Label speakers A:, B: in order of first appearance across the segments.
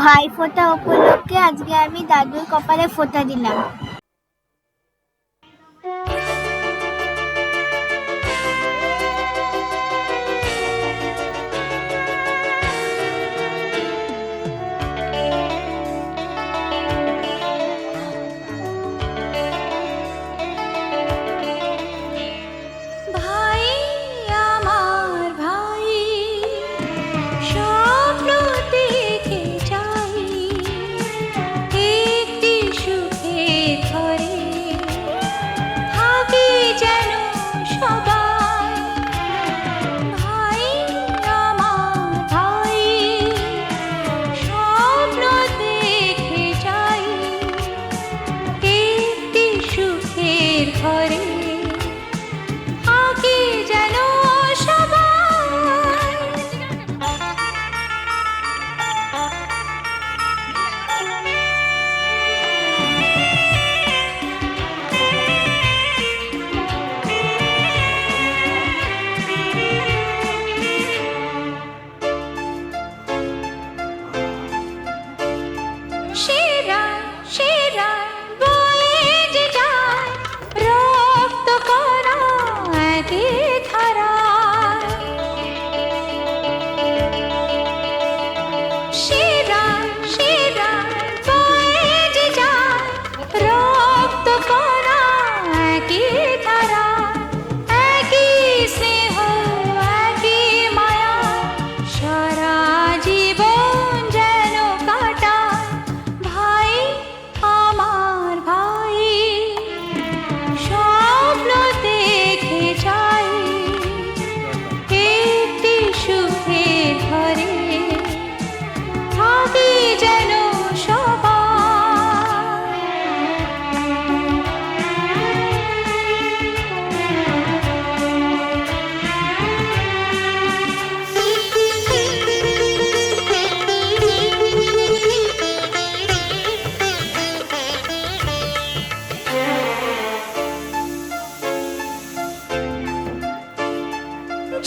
A: ভাইফোঁটা উপলক্ষে আজকে আমি দাদুর কপালে ফোঁটা দিলাম।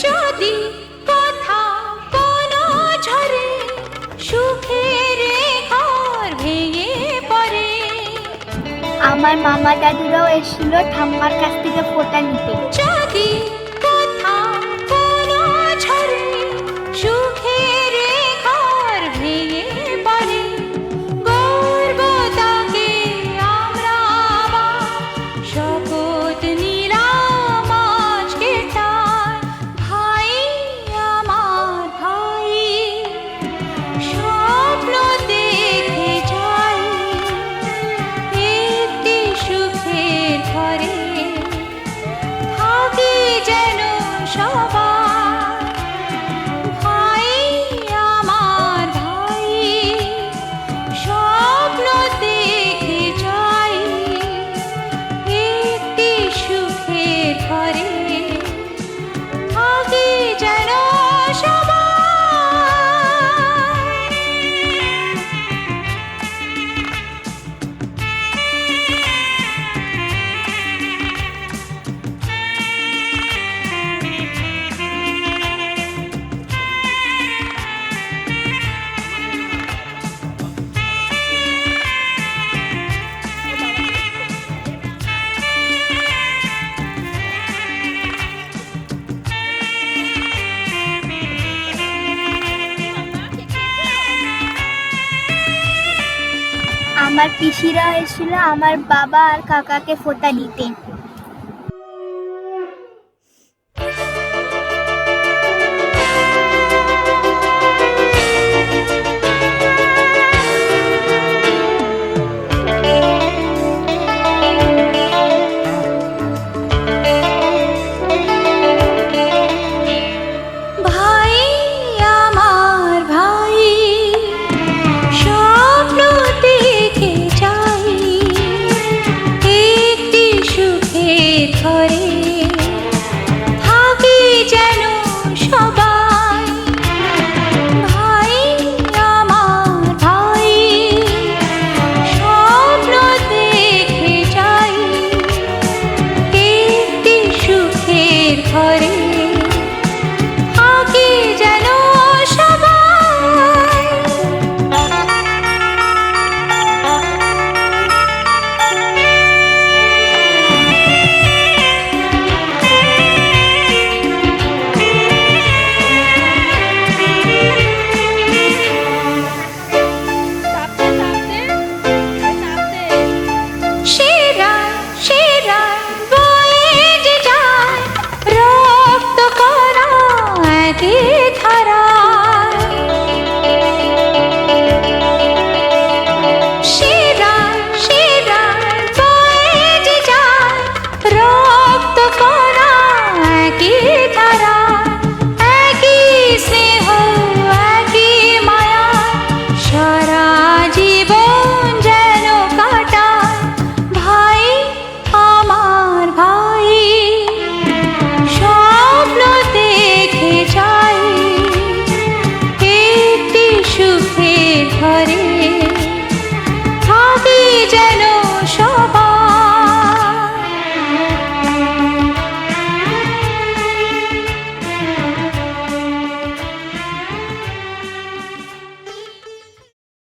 B: যদি কোথাও কোনো ঝড়ে সুখের ঘর ভেঙে পড়ে,
A: আমার মামা দাদুরাও এসেছিল ঠাম্মার কাছ থেকে ফোঁটা নিতে।
B: যদি কোথাও কোনো ঝড়ে সুখের ঘর ভেঙে পড়ে, গর্ব তাকে আমরা আবার শপথ নিলাম আজকে তার। ভাই আমার ভাই, স্বপ্ন দেখে যাই একটি সুখের ঘরে, থাকি যেন সবাই। ভাই আমার ভাই, স্বপ্ন দেখে যাই একটি সুখের ঘরে, থাকি যেন সবাই।
A: আমার পিসিরা এসেছিল আমার বাবা আর কাকাকে ফোঁটা দিতে।